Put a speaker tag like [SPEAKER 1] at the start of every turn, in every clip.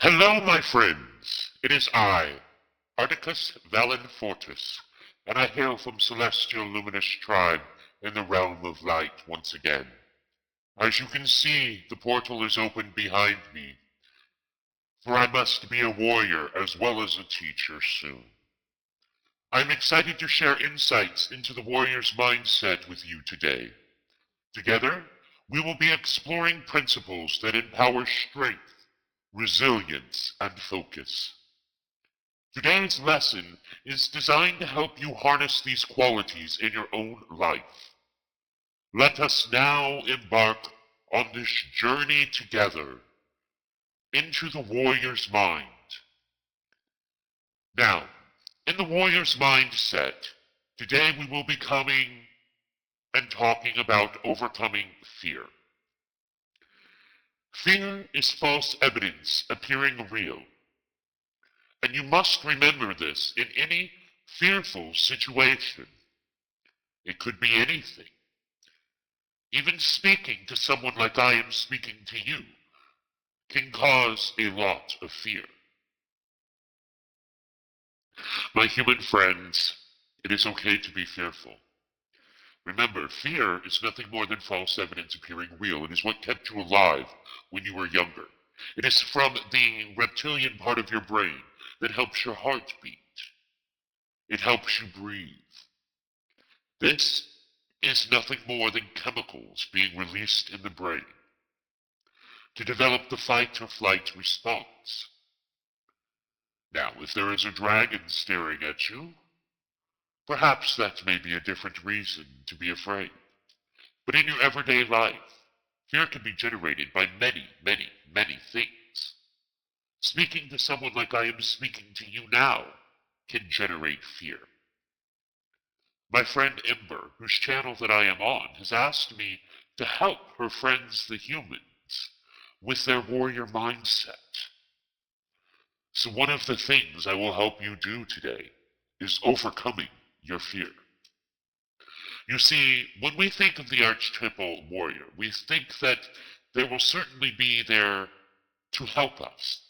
[SPEAKER 1] Hello, my friends. It is I, Arcturus Valen Fortis, and I hail from Celestius Luminus Tribe in the realm of light once again. As you can see, the portal is open behind me, for I must be a warrior as well as a teacher soon. I'm excited to share insights into the warrior's mindset with you today. Together, we will be exploring principles that empower strength, resilience, and focus. Today's lesson is designed to help you harness these qualities in your own life. Let us now embark on this journey together into the warrior's mind. Now, in the warrior's mindset, today we will be coming and talking about overcoming fear. Fear is false evidence appearing real. And you must remember this in any fearful situation. It could be anything. Even speaking to someone like I am speaking to you can cause a lot of fear. My human friends, it is okay to be fearful. Remember, fear is nothing more than false evidence appearing real. It is what kept you alive when you were younger. It is from the reptilian part of your brain that helps your heart beat. It helps you breathe. This is nothing more than chemicals being released in the brain to develop the fight or flight response. Now, if there is a dragon staring at you, perhaps that may be a different reason to be afraid. But in your everyday life, fear can be generated by many, many, many things. Speaking to someone like I am speaking to you now can generate fear. My friend Ember, whose channel that I am on, has asked me to help her friends the humans with their warrior mindset. So one of the things I will help you do today is overcoming your fear. You see, when we think of the archetypal warrior, we think that they will certainly be there to help us,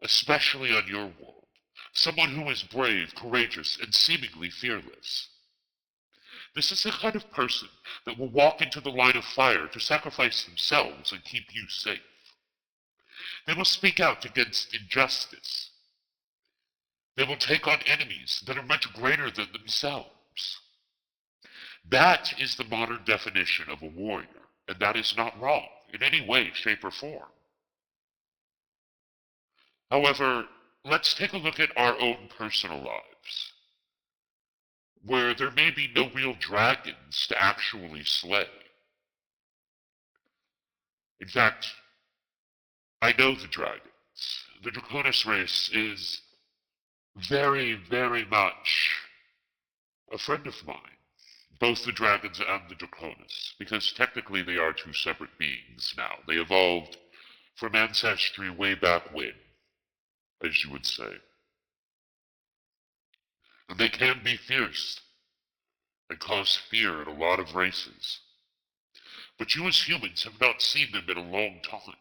[SPEAKER 1] especially on your world. Someone who is brave, courageous, and seemingly fearless. This is the kind of person that will walk into the line of fire to sacrifice themselves and keep you safe. They will speak out against injustice. They will take on enemies that are much greater than themselves. That is the modern definition of a warrior, and that is not wrong in any way, shape, or form. However, let's take a look at our own personal lives, where there may be no real dragons to actually slay. In fact, I know the dragons. The Draconis race is very, very much a friend of mine. Both the dragons and the Draconis, because technically they are two separate beings now. They evolved from ancestry way back when, as you would say. And they can be fierce and cause fear in a lot of races. But you as humans have not seen them in a long time.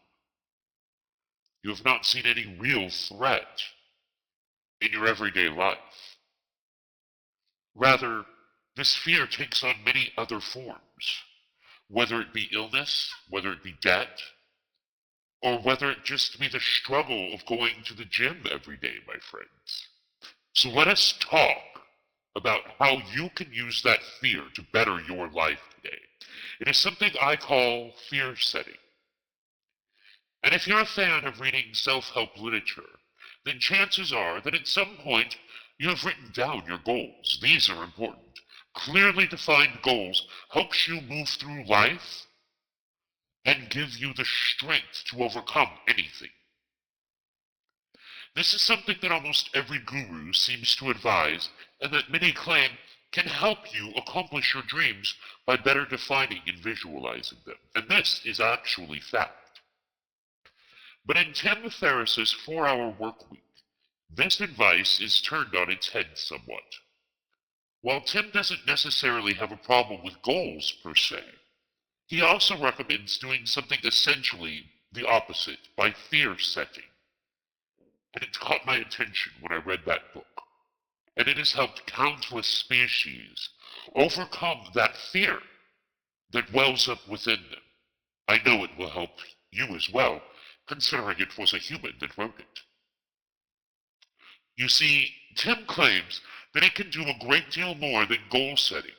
[SPEAKER 1] You have not seen any real threat in your everyday life. Rather, this fear takes on many other forms, whether it be illness, whether it be debt, or whether it just be the struggle of going to the gym every day, my friends. So let us talk about how you can use that fear to better your life today. It is something I call fear setting. And if you're a fan of reading self-help literature, then chances are that at some point you have written down your goals. These are important. Clearly defined goals helps you move through life and give you the strength to overcome anything. This is something that almost every guru seems to advise, and that many claim can help you accomplish your dreams by better defining and visualizing them. And this is actually fact. But in Tim Ferriss's 4-hour work week, this advice is turned on its head somewhat. While Tim doesn't necessarily have a problem with goals per se, he also recommends doing something essentially the opposite by fear setting. and it caught my attention when I read that book. And it has helped countless species overcome that fear that wells up within them. I know it will help you as well, considering it was a human that wrote it. You see, Tim claims that it can do a great deal more than goal setting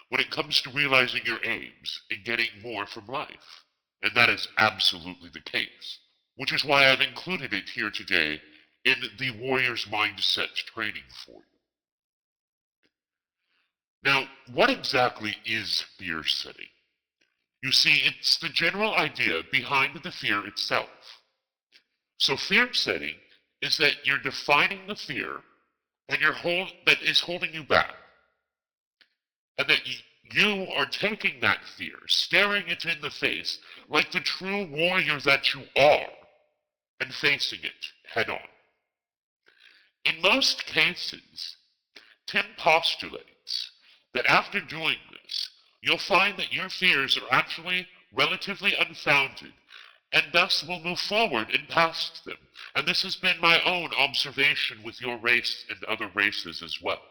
[SPEAKER 1] when it comes to realizing your aims and getting more from life. And that is absolutely the case, which is why I've included it here today in the Warrior's Mindset training for you. Now, what exactly is fear setting? You see, it's the general idea behind the fear itself. So fear setting is that you're defining the fear and that is holding you back. And that you are taking that fear, staring it in the face like the true warrior that you are, and facing it head on. In most cases, Tim postulates that after doing this, you'll find that your fears are actually relatively unfounded, and thus will move forward and past them. And this has been my own observation with your race and other races as well.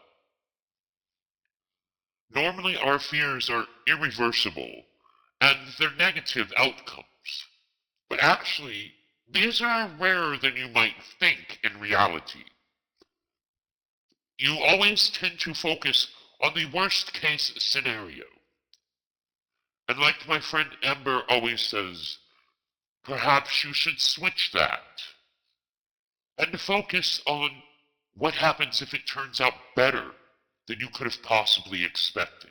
[SPEAKER 1] Normally our fears are irreversible, and they're negative outcomes. But actually, these are rarer than you might think in reality. You always tend to focus on the worst case scenario. And like my friend Amber always says, perhaps you should switch that and focus on what happens if it turns out better than you could have possibly expected.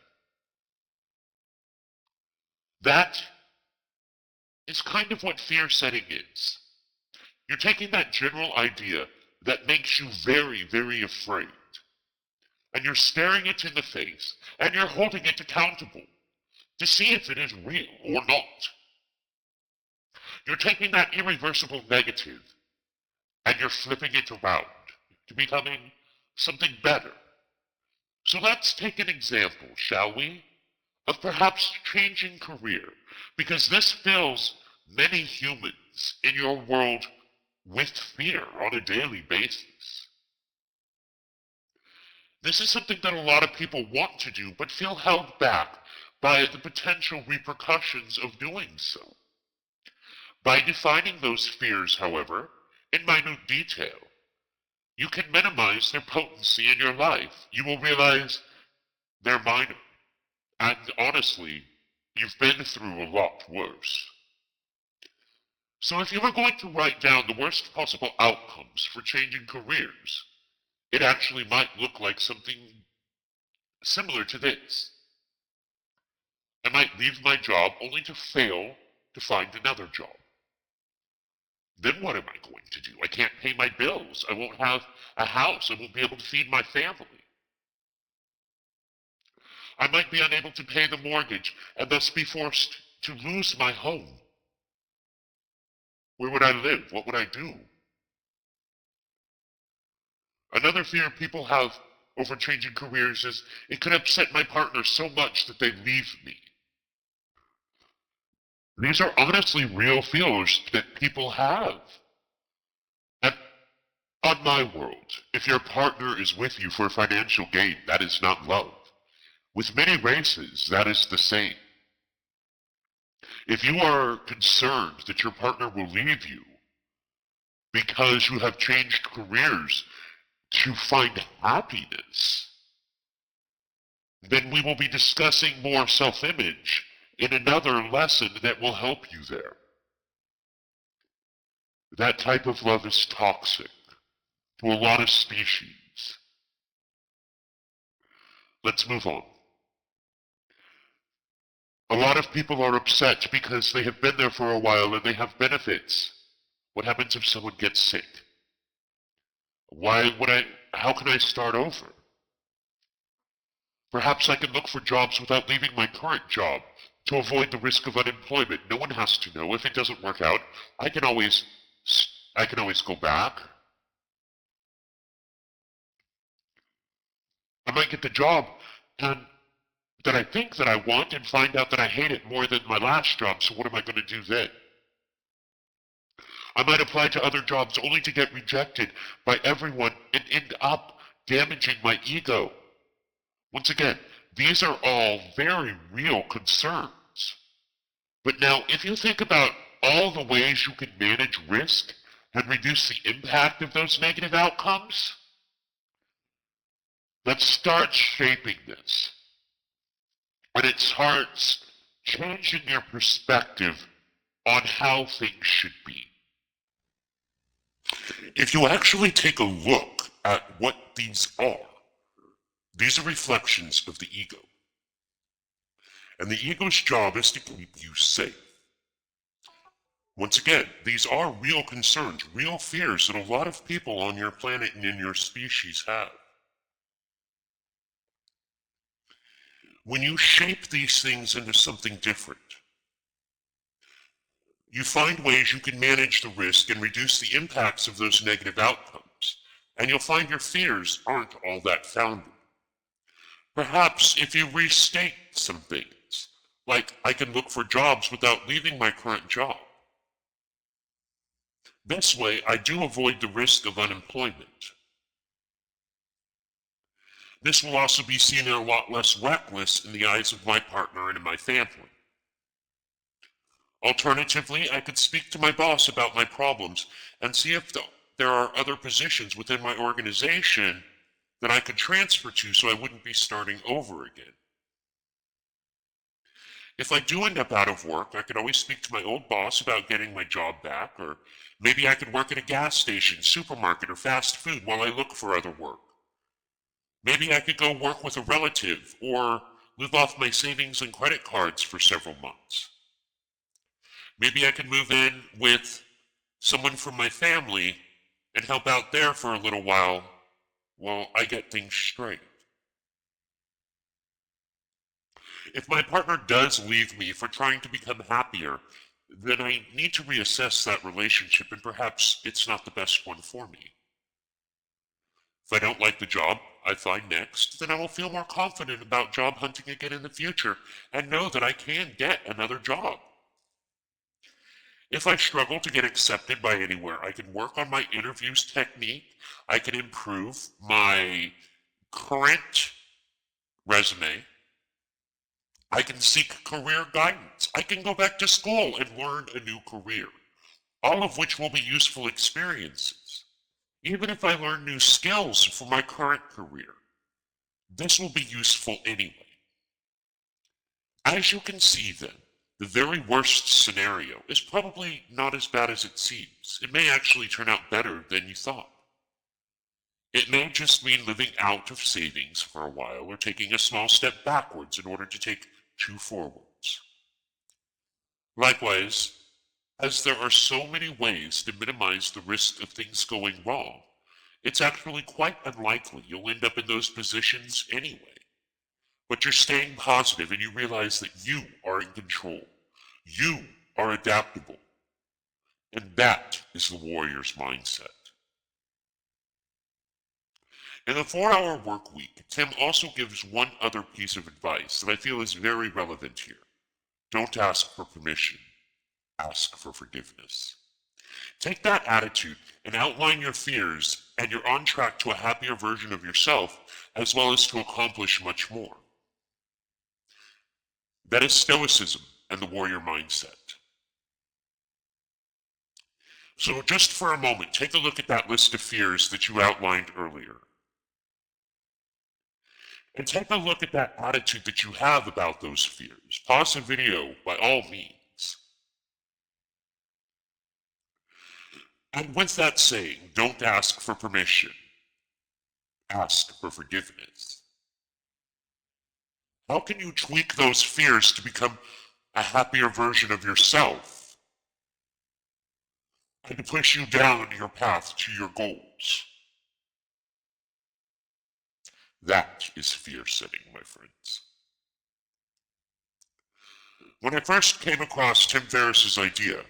[SPEAKER 1] That is kind of what fear setting is. You're taking that general idea that makes you very, very afraid, and you're staring it in the face, and you're holding it accountable to see if it is real or not. You're taking that irreversible negative, and you're flipping it around to becoming something better. So let's take an example, shall we, of perhaps changing career, because this fills many humans in your world with fear on a daily basis. This is something that a lot of people want to do, but feel held back by the potential repercussions of doing so. By defining those fears, however, in minute detail, you can minimize their potency in your life. You will realize they're minor. And honestly, you've been through a lot worse. So if you were going to write down the worst possible outcomes for changing careers, it actually might look like something similar to this. I might leave my job only to fail to find another job. Then what am I going to do? I can't pay my bills. I won't have a house. I won't be able to feed my family. I might be unable to pay the mortgage and thus be forced to lose my home. Where would I live? What would I do? Another fear people have over changing careers is it could upset my partner so much that they leave me. These are honestly real fears that people have. And on my world, if your partner is with you for financial gain, that is not love. With many races, that is the same. If you are concerned that your partner will leave you because you have changed careers to find happiness, then we will be discussing more self-image in another lesson that will help you there. That type of love is toxic to a lot of species. Let's move on. A lot of people are upset because they have been there for a while and they have benefits. What happens if someone gets sick? How can I start over? Perhaps I can look for jobs without leaving my current job to avoid the risk of unemployment. No one has to know. If it doesn't work out, I can always go back. I might get the job and that I think that I want and find out that I hate it more than my last job, so what am I going to do then? I might apply to other jobs only to get rejected by everyone and end up damaging my ego. Once again, these are all very real concerns. But now, if you think about all the ways you can manage risk and reduce the impact of those negative outcomes, let's start shaping this. And it starts changing your perspective on how things should be. If you actually take a look at what these are reflections of the ego. And the ego's job is to keep you safe. Once again, these are real concerns, real fears that a lot of people on your planet and in your species have. When you shape these things into something different, you find ways you can manage the risk and reduce the impacts of those negative outcomes, and you'll find your fears aren't all that founded. Perhaps if you restate some things, like I can look for jobs without leaving my current job. This way, I do avoid the risk of unemployment. This will also be seen as a lot less reckless in the eyes of my partner and in my family. Alternatively, I could speak to my boss about my problems and see if there are other positions within my organization that I could transfer to so I wouldn't be starting over again. If I do end up out of work, I could always speak to my old boss about getting my job back, or maybe I could work at a gas station, supermarket, or fast food while I look for other work. Maybe I could go work with a relative or live off my savings and credit cards for several months. Maybe I could move in with someone from my family and help out there for a little while I get things straight. If my partner does leave me for trying to become happier, then I need to reassess that relationship and perhaps it's not the best one for me. If I don't like the job I find next, then I will feel more confident about job hunting again in the future and know that I can get another job. If I struggle to get accepted by anywhere, I can work on my interviews technique. I can improve my current resume. I can seek career guidance. I can go back to school and learn a new career, all of which will be useful experiences. Even if I learn new skills for my current career, this will be useful anyway. As you can see then, the very worst scenario is probably not as bad as it seems. It may actually turn out better than you thought. It may just mean living out of savings for a while or taking a small step backwards in order to take 2 forwards. Likewise, as there are so many ways to minimize the risk of things going wrong, it's actually quite unlikely you'll end up in those positions anyway. But you're staying positive and you realize that you are in control. You are adaptable. And that is the warrior's mindset. In the 4-hour work week, Tim also gives one other piece of advice that I feel is very relevant here. Don't ask for permission. Ask for forgiveness. Take that attitude and outline your fears, and you're on track to a happier version of yourself, as well as to accomplish much more. That is Stoicism and the warrior mindset. So just for a moment, take a look at that list of fears that you outlined earlier. And take a look at that attitude that you have about those fears. Pause the video by all means. And with that saying, don't ask for permission. Ask for forgiveness. How can you tweak those fears to become a happier version of yourself and to push you down your path to your goals? That is fear setting, my friends. When I first came across Tim Ferriss's idea,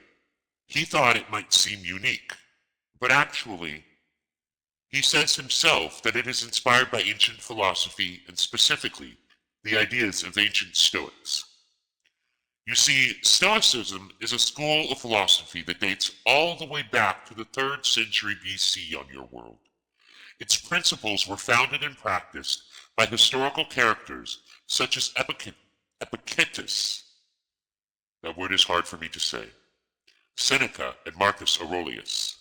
[SPEAKER 1] he thought it might seem unique, but actually, he says himself that it is inspired by ancient philosophy and specifically the ideas of ancient Stoics. You see, Stoicism is a school of philosophy that dates all the way back to the 3rd century BC on your world. Its principles were founded and practiced by historical characters such as Epictetus, that word is hard for me to say, Seneca, and Marcus Aurelius.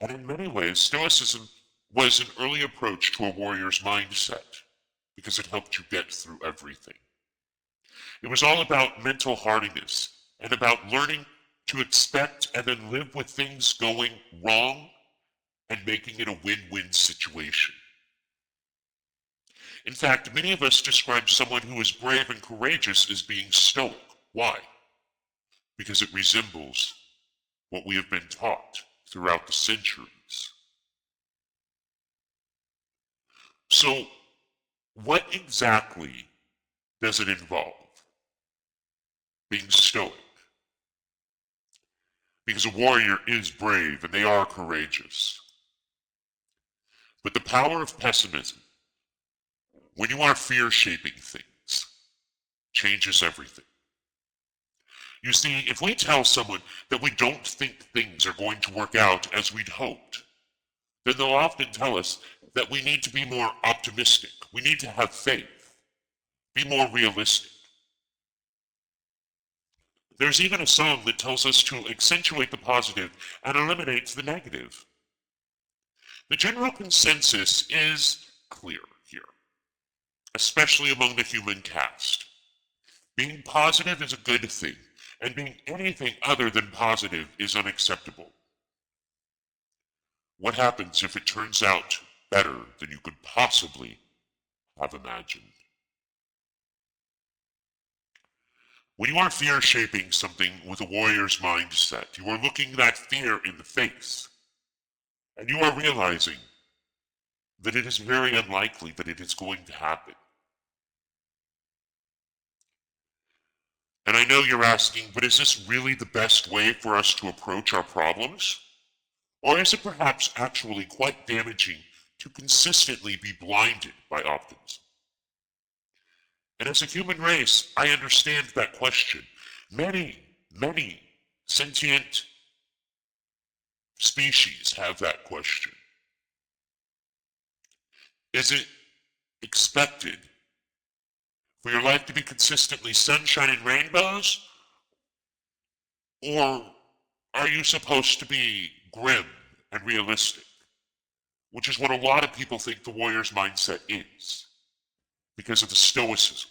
[SPEAKER 1] And in many ways, Stoicism was an early approach to a warrior's mindset because it helped you get through everything. It was all about mental hardiness and about learning to expect and then live with things going wrong and making it a win-win situation. In fact, many of us describe someone who is brave and courageous as being stoic. Why? Because it resembles what we have been taught throughout the centuries. So, what exactly does it involve? Being stoic. Because a warrior is brave and they are courageous. But the power of pessimism, when you are fear-shaping things, changes everything. You see, if we tell someone that we don't think things are going to work out as we'd hoped, then they'll often tell us that we need to be more optimistic. We need to have faith, be more realistic. There's even a song that tells us to accentuate the positive and eliminate the negative. The general consensus is clear here, especially among the human caste. Being positive is a good thing, and being anything other than positive is unacceptable. What happens if it turns out better than you could possibly have imagined? When you are fear-shaping something with a warrior's mindset, you are looking that fear in the face, and you are realizing that it is very unlikely that it is going to happen. And I know you're asking, but is this really the best way for us to approach our problems? Or is it perhaps actually quite damaging to consistently be blinded by optimism? And as a human race, I understand that question. Many sentient species have that question. Is it expected for your life to be consistently sunshine and rainbows? Or are you supposed to be grim and realistic? Which is what a lot of people think the warrior's mindset is, because of the stoicism.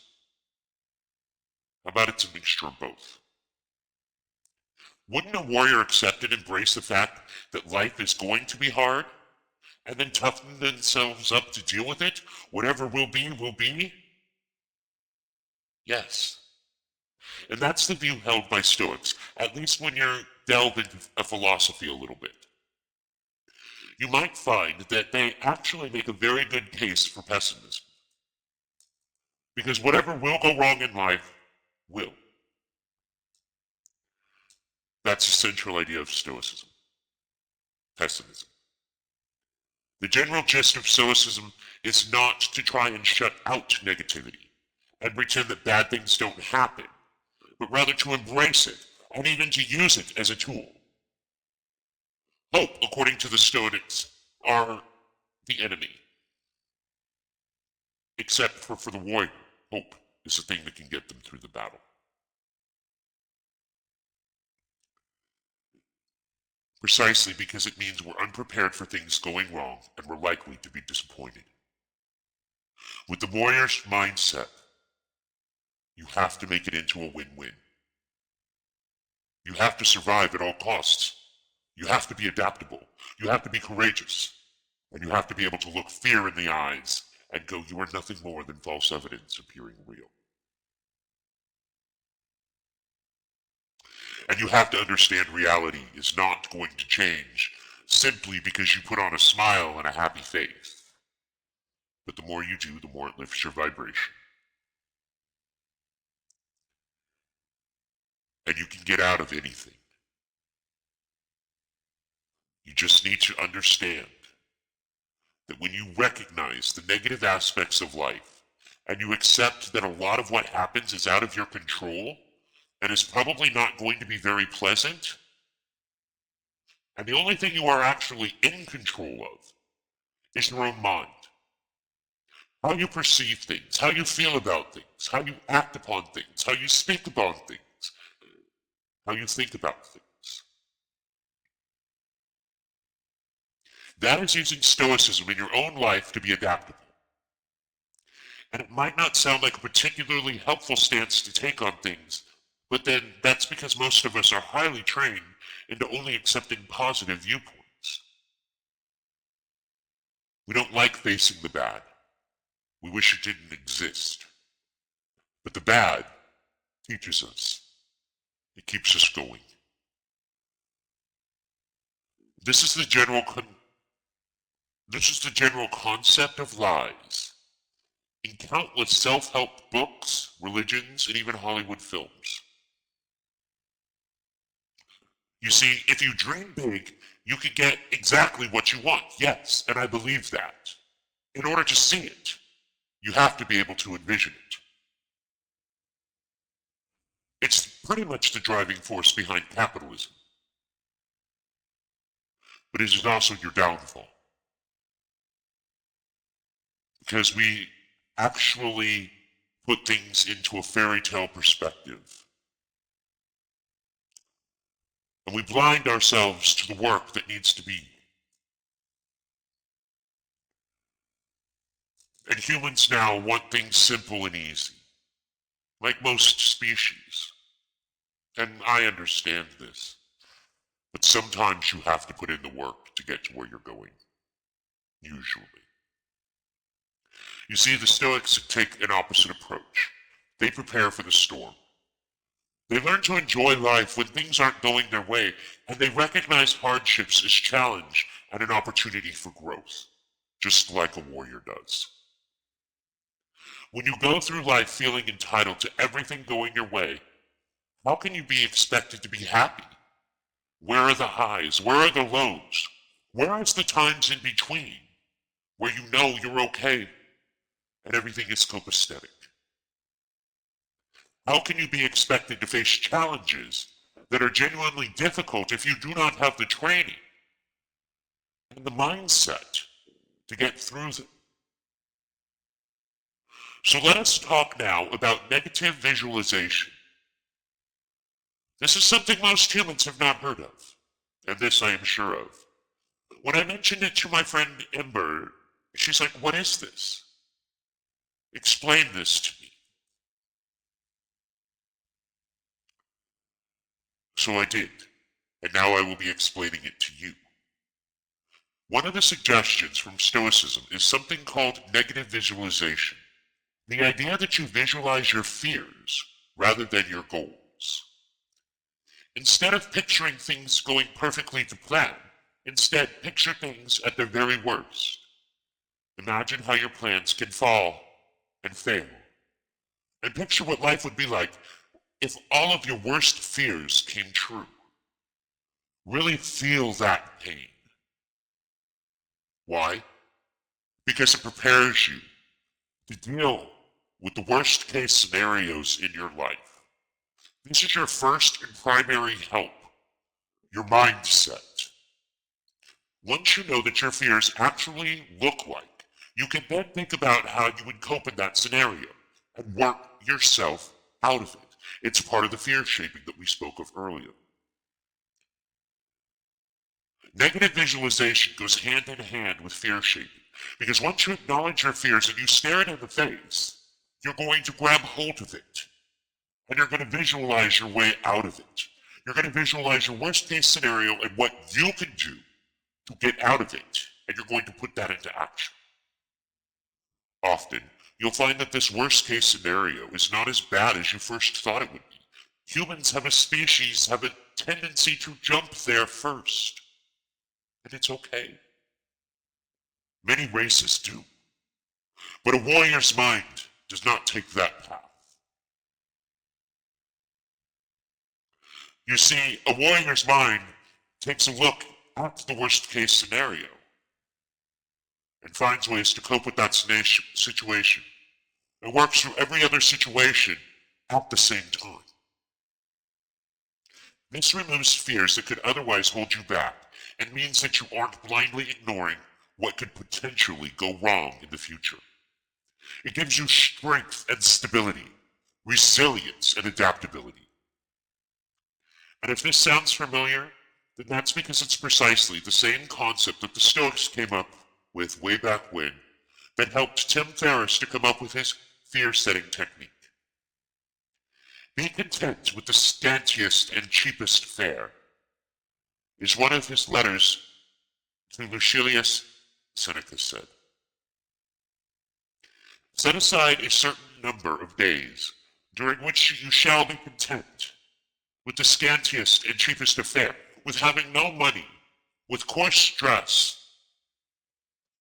[SPEAKER 1] How about it's a mixture of both? Wouldn't a warrior accept and embrace the fact that life is going to be hard, and then toughen themselves up to deal with it? Whatever will be, will be? Yes. And that's the view held by Stoics, at least when you're delved into a philosophy a little bit. You might find that they actually make a very good case for pessimism. Because whatever will go wrong in life, will. That's the central idea of Stoicism. Pessimism. The general gist of Stoicism is not to try and shut out negativity and pretend that bad things don't happen, but rather to embrace it and even to use it as a tool. Hope, according to the Stoics, are the enemy. Except for the warrior, hope is the thing that can get them through the battle. Precisely because it means we're unprepared for things going wrong and we're likely to be disappointed. With the warrior's mindset, you have to make it into a win-win. You have to survive at all costs. You have to be adaptable. You have to be courageous. And you have to be able to look fear in the eyes and go, you are nothing more than false evidence appearing real. And you have to understand reality is not going to change simply because you put on a smile and a happy face. But the more you do, the more it lifts your vibration. And you can get out of anything. You just need to understand that when you recognize the negative aspects of life and you accept that a lot of what happens is out of your control, and is probably not going to be very pleasant. And the only thing you are actually in control of is your own mind. How you perceive things, how you feel about things, how you act upon things, how you speak about things, how you think about things. That is using stoicism in your own life to be adaptable. And it might not sound like a particularly helpful stance to take on things, but then that's because most of us are highly trained into only accepting positive viewpoints. We don't like facing the bad. We wish it didn't exist. But the bad teaches us. It keeps us going. This is the general concept of lies in countless self-help books, religions, and even Hollywood films. You see, if you dream big, you can get exactly what you want, yes, and I believe that. In order to see it, you have to be able to envision it. It's pretty much the driving force behind capitalism. But it is also your downfall. Because we actually put things into a fairy tale perspective. And we blind ourselves to the work that needs to be. And humans now want things simple and easy, like most species. And I understand this. But sometimes you have to put in the work to get to where you're going. Usually. You see, the Stoics take an opposite approach. They prepare for the storm. They learn to enjoy life when things aren't going their way, and they recognize hardships as challenge and an opportunity for growth, just like a warrior does. When you go through life feeling entitled to everything going your way, how can you be expected to be happy? Where are the highs? Where are the lows? Where is the times in between where you know you're okay and everything is copacetic? How can you be expected to face challenges that are genuinely difficult if you do not have the training and the mindset to get through them? So let us talk now about negative visualization. This is something most humans have not heard of, and this I am sure of. When I mentioned it to my friend Ember, she's like, "What is this? Explain this to me." So I did, and now I will be explaining it to you. One of the suggestions from Stoicism is something called negative visualization. The idea that you visualize your fears rather than your goals. Instead of picturing things going perfectly to plan, instead picture things at their very worst. Imagine how your plans can fall and fail. And picture what life would be like if all of your worst fears came true. Really feel that pain. Why? Because it prepares you to deal with the worst case scenarios in your life. This is your first and primary help, your mindset. Once you know that your fears actually look like, you can then think about how you would cope in that scenario and work yourself out of it. It's part of the fear shaping that we spoke of earlier. Negative visualization goes hand in hand with fear shaping, because once you acknowledge your fears and you stare it in the face, you're going to grab hold of it, and you're going to visualize your way out of it. You're going to visualize your worst case scenario and what you can do to get out of it, and you're going to put that into action. Often, you'll find that this worst case scenario is not as bad as you first thought it would be. Humans have a tendency to jump there first. And it's okay. Many races do. But a warrior's mind does not take that path. You see, a warrior's mind takes a look at the worst case scenario and finds ways to cope with that situation and works through every other situation at the same time. This removes fears that could otherwise hold you back and means that you aren't blindly ignoring what could potentially go wrong in the future. It gives you strength and stability, resilience and adaptability. And if this sounds familiar, then that's because it's precisely the same concept that the Stoics came up with way back when that helped Tim Ferriss to come up with his fear-setting technique. Be content with the scantiest and cheapest fare is one of his letters to Lucilius Seneca said. Set aside a certain number of days during which you shall be content with the scantiest and cheapest of fare, with having no money, with coarse dress,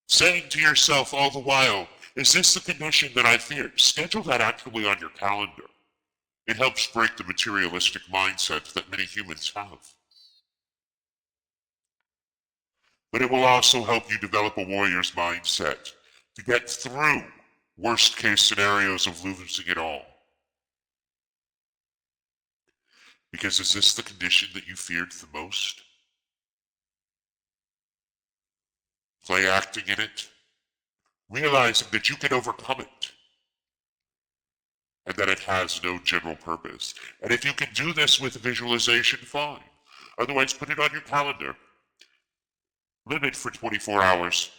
[SPEAKER 1] saying to yourself all the while, is this the condition that I fear? Schedule that actually on your calendar. It helps break the materialistic mindset that many humans have. But it will also help you develop a warrior's mindset to get through worst case scenarios of losing it all. Because is this the condition that you feared the most? Play acting in it, realizing that you can overcome it, and that it has no general purpose. And if you can do this with visualization, fine. Otherwise, put it on your calendar. Live it for 24 hours,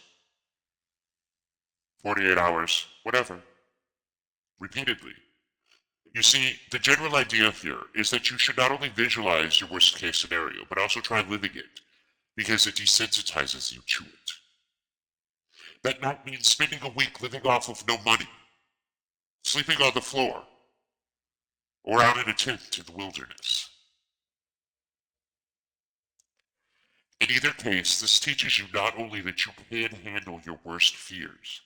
[SPEAKER 1] 48 hours, whatever, repeatedly. You see, the general idea here is that you should not only visualize your worst case scenario, but also try living it, because it desensitizes you to it. That might mean spending a week living off of no money, sleeping on the floor, or out in a tent in the wilderness. In either case, this teaches you not only that you can handle your worst fears,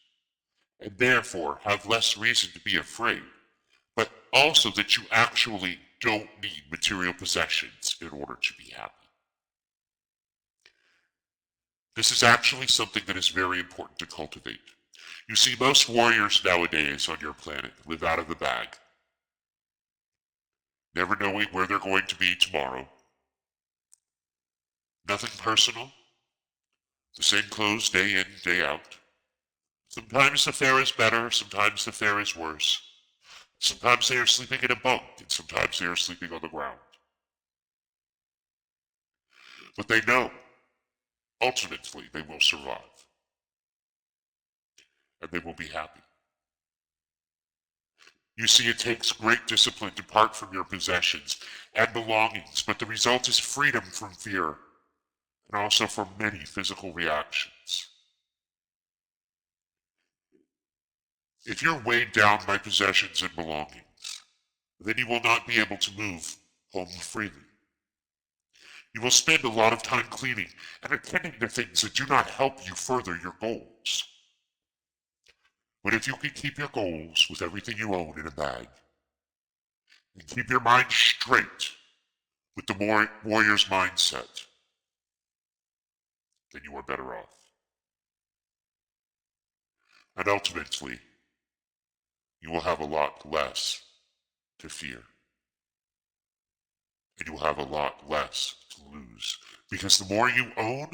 [SPEAKER 1] and therefore have less reason to be afraid, but also that you actually don't need material possessions in order to be happy. This is actually something that is very important to cultivate. You see, most warriors nowadays on your planet live out of the bag, never knowing where they're going to be tomorrow. Nothing personal, the same clothes day in, day out. Sometimes the fare is better, sometimes the fare is worse. Sometimes they are sleeping in a bunk, and sometimes they are sleeping on the ground. But they know, ultimately, they will survive. And they will be happy. You see, it takes great discipline to part from your possessions and belongings, but the result is freedom from fear, and also from many physical reactions. If you're weighed down by possessions and belongings, then you will not be able to move home freely. You will spend a lot of time cleaning and attending to things that do not help you further your goals. But if you can keep your goals with everything you own in a bag, and keep your mind straight with the warrior's mindset, then you are better off. And ultimately, you will have a lot less to fear. And you will have a lot less to lose. Because the more you own,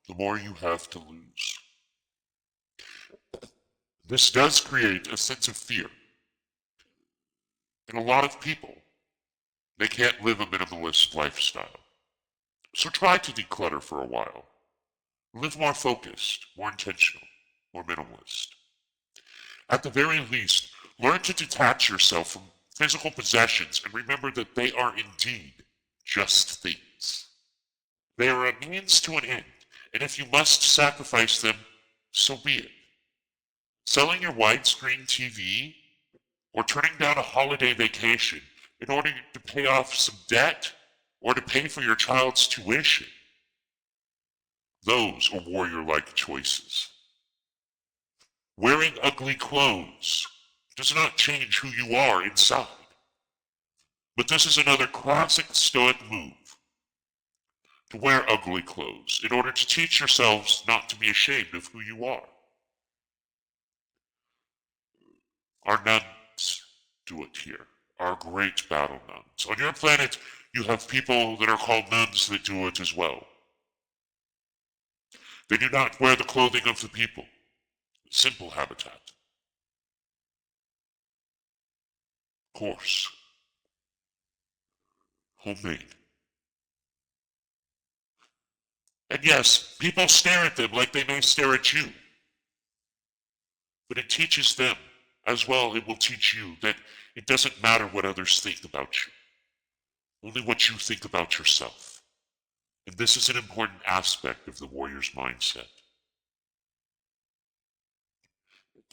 [SPEAKER 1] the more you have to lose. This does create a sense of fear. And a lot of people, they can't live a minimalist lifestyle. So try to declutter for a while. Live more focused, more intentional, more minimalist. At the very least, learn to detach yourself from physical possessions and remember that they are indeed just things. They are a means to an end, and if you must sacrifice them, so be it. Selling your widescreen TV or turning down a holiday vacation in order to pay off some debt or to pay for your child's tuition. Those are warrior-like choices. Wearing ugly clothes does not change who you are inside. But this is another classic Stoic move. To wear ugly clothes in order to teach yourselves not to be ashamed of who you are. Our nuns do it here. Our great battle nuns. On your planet, You have people that are called nuns that do it as well. They do not wear the clothing of the people. Simple habitat. Coarse. Homemade. And yes, people stare at them like they may stare at you. But it teaches them, as well it will teach you, that it doesn't matter what others think about you. Only what you think about yourself. And this is an important aspect of the warrior's mindset.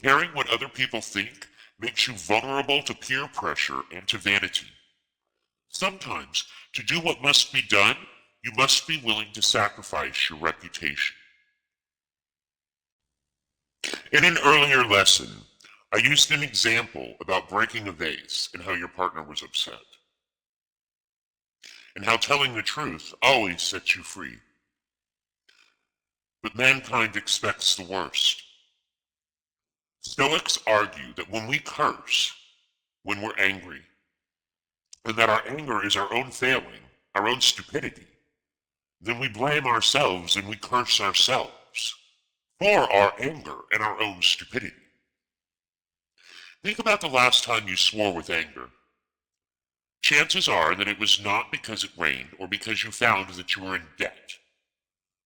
[SPEAKER 1] Caring what other people think makes you vulnerable to peer pressure and to vanity. Sometimes, to do what must be done, you must be willing to sacrifice your reputation. In an earlier lesson, I used an example about breaking a vase and how your partner was upset, and how telling the truth always sets you free. But mankind expects the worst. Stoics argue that when we curse, when we're angry, and that our anger is our own failing, our own stupidity, then we blame ourselves and we curse ourselves for our anger and our own stupidity. Think about the last time you swore with anger. Chances are that it was not because it rained or because you found that you were in debt.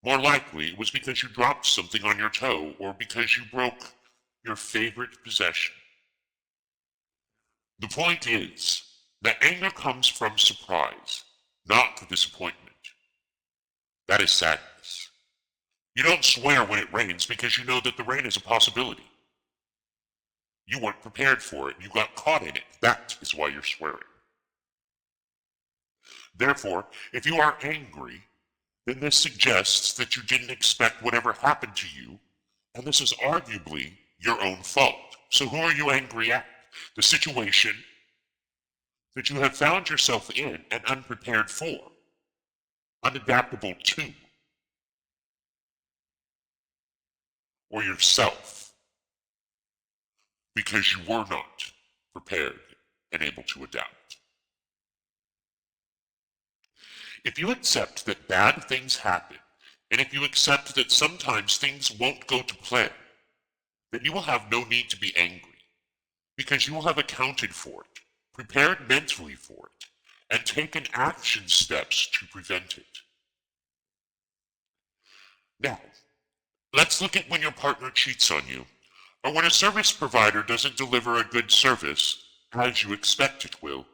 [SPEAKER 1] More likely, it was because you dropped something on your toe or because you broke your favorite possession. The point is that anger comes from surprise, not the disappointment. That is sadness. You don't swear when it rains because you know that the rain is a possibility. You weren't prepared for it. You got caught in it. That is why you're swearing. Therefore, if you are angry, then this suggests that you didn't expect whatever happened to you, and this is arguably your own fault. So who are you angry at? The situation that you have found yourself in and unprepared for, unadaptable to, or yourself, because you were not prepared and able to adapt. If you accept that bad things happen, and if you accept that sometimes things won't go to plan, then you will have no need to be angry, because you will have accounted for it, prepared mentally for it, and taken action steps to prevent it. Now, let's look at when your partner cheats on you, or when a service provider doesn't deliver a good service as you expect it will.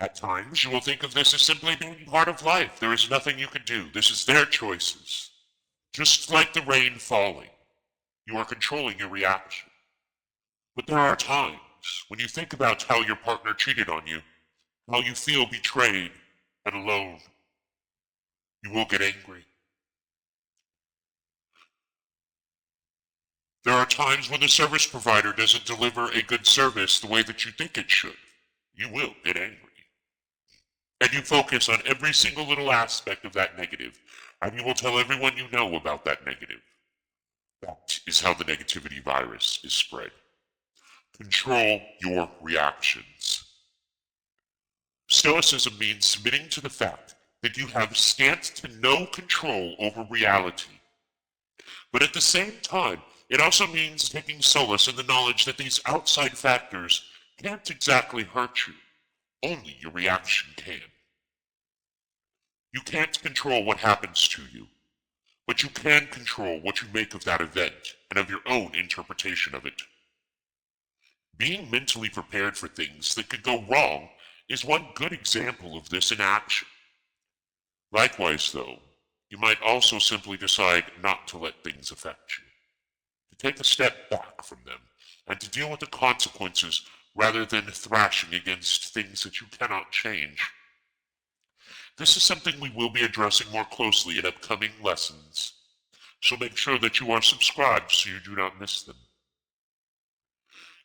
[SPEAKER 1] At times, you will think of this as simply being part of life. There is nothing you can do. This is their choices. Just like the rain falling, you are controlling your reaction. But there are times when you think about how your partner cheated on you, how you feel betrayed and alone. You will get angry. There are times when the service provider doesn't deliver a good service the way that you think it should. You will get angry. And you focus on every single little aspect of that negative, and you will tell everyone you know about that negative. That is how the negativity virus is spread. Control your reactions. Stoicism means submitting to the fact that you have scant to no control over reality. But at the same time, it also means taking solace in the knowledge that these outside factors can't exactly hurt you. Only your reaction can. You can't control what happens to you, but you can control what you make of that event and of your own interpretation of it. Being mentally prepared for things that could go wrong is one good example of this in action. Likewise, though, you might also simply decide not to let things affect you, to take a step back from them, and to deal with the consequences rather than thrashing against things that you cannot change. This is something we will be addressing more closely in upcoming lessons, so make sure that you are subscribed so you do not miss them.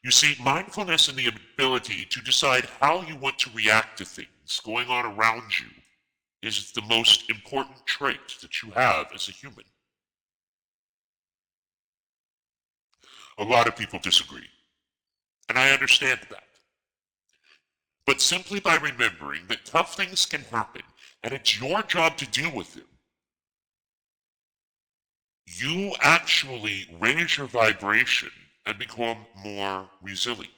[SPEAKER 1] You see, mindfulness and the ability to decide how you want to react to things going on around you is the most important trait that you have as a human. A lot of people disagree, and I understand that. but simply by remembering that tough things can happen and it's your job to deal with them, you actually raise your vibration and become more resilient.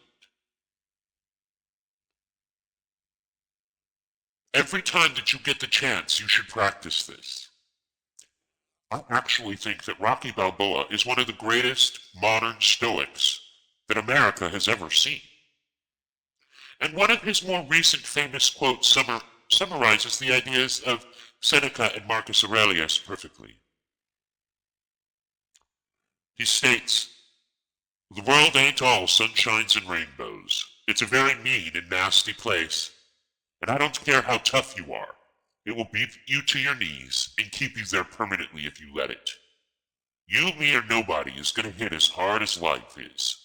[SPEAKER 1] Every time that you get the chance, you should practice this. I actually think that Rocky Balboa is one of the greatest modern Stoics that America has ever seen. And one of his more recent famous quotes summarizes the ideas of Seneca and Marcus Aurelius perfectly. He states, "The world ain't all sunshines and rainbows. It's a very mean and nasty place, and I don't care how tough you are. It will beat you to your knees and keep you there permanently if you let it. You, me, or nobody is going to hit as hard as life is.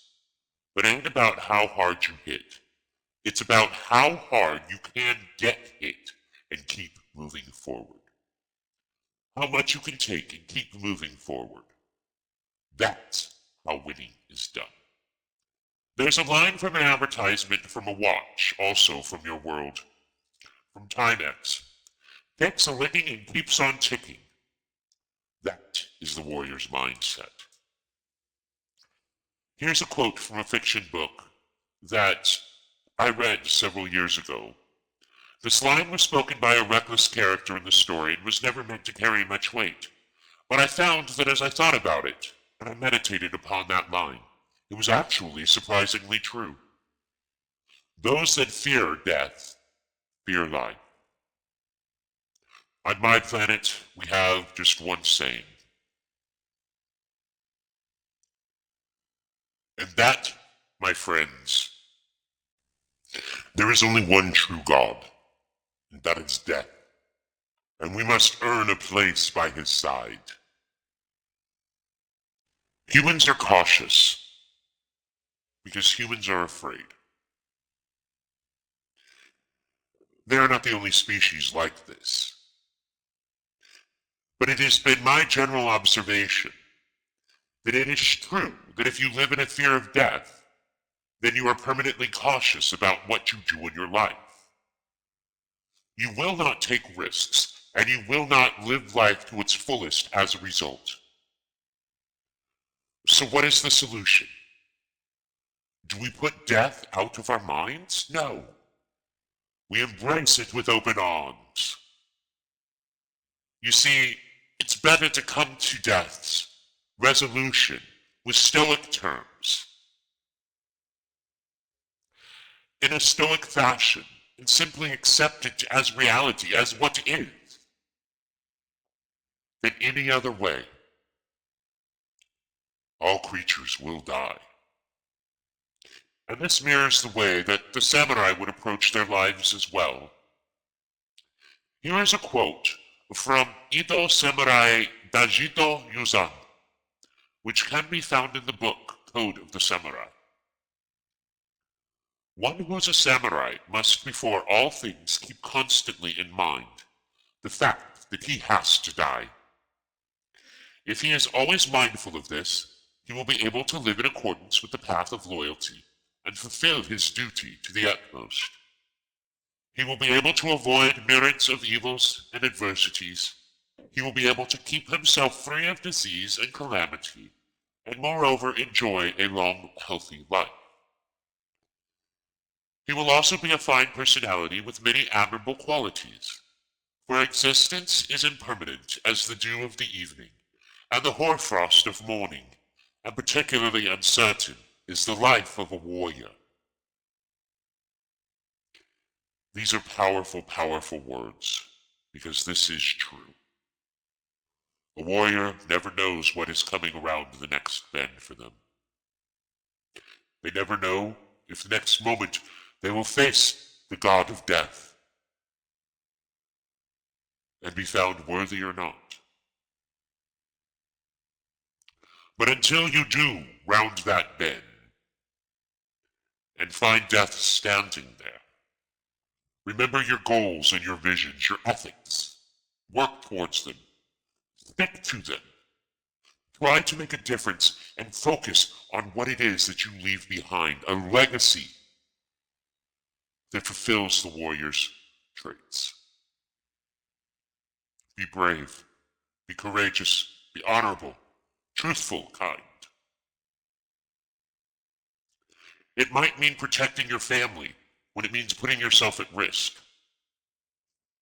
[SPEAKER 1] But it ain't about how hard you hit. It's about how hard you can get hit and keep moving forward. How much you can take and keep moving forward. That's how winning is done." There's a line from an advertisement from a watch, also from your world, from Timex. "Takes a licking and keeps on ticking." That is the warrior's mindset. Here's a quote from a fiction book that I read several years ago. This line was spoken by a reckless character in the story and was never meant to carry much weight. But I found that as I thought about it, and I meditated upon that line, it was actually surprisingly true. Those that fear death fear life. On my planet, we have just one saying. And that, my friends, there is only one true God, and that is death. And we must earn a place by his side. Humans are cautious because humans are afraid. They are not the only species like this. But it has been my general observation that it is true that if you live in a fear of death, then you are permanently cautious about what you do in your life. You will not take risks, and you will not live life to its fullest as a result. So what is the solution? Do we put death out of our minds? No. We embrace it with open arms. You see, it's better to come to death's resolution with stoic terms, in a stoic fashion, and simply accept it as reality, as what is, than any other way. All creatures will die. And this mirrors the way that the samurai would approach their lives as well. Here is a quote from Ito Samurai Dajito Yuzan, which can be found in the book Code of the Samurai. "One who is a samurai must before all things keep constantly in mind the fact that he has to die. If he is always mindful of this, he will be able to live in accordance with the path of loyalty and fulfill his duty to the utmost. He will be able to avoid myriads of evils and adversities. He will be able to keep himself free of disease and calamity, and moreover enjoy a long, healthy life. He will also be a fine personality with many admirable qualities, for existence is impermanent as the dew of the evening, and the hoarfrost of morning, and particularly uncertain is the life of a warrior." These are powerful, powerful words, because this is true. A warrior never knows what is coming around the next bend for them. They never know if the next moment they will face the god of death and be found worthy or not. But until you do round that bend and find death standing there, remember your goals and your visions, your ethics. Work towards them. Stick to them. Try to make a difference and focus on what it is that you leave behind, a legacy that fulfills the warrior's traits. Be brave, be courageous, be honorable, truthful, kind. It might mean protecting your family when it means putting yourself at risk.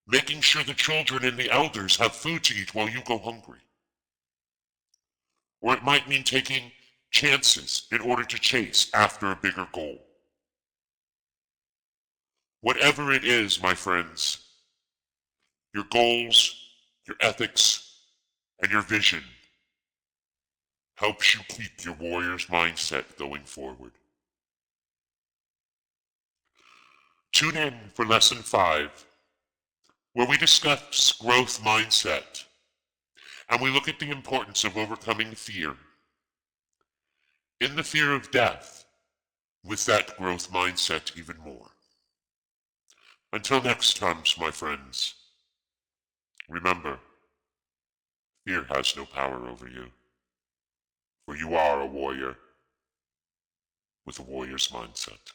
[SPEAKER 1] Making sure the children and the elders have food to eat while you go hungry. Or it might mean taking chances in order to chase after a bigger goal. Whatever it is, my friends, your goals, your ethics, and your vision helps you keep your warrior's mindset going forward. Tune in for Lesson 5, where we discuss growth mindset, and we look at the importance of overcoming fear. In the fear of death, with that growth mindset even more. Until next time, my friends, remember, fear has no power over you, for you are a warrior with a warrior's mindset.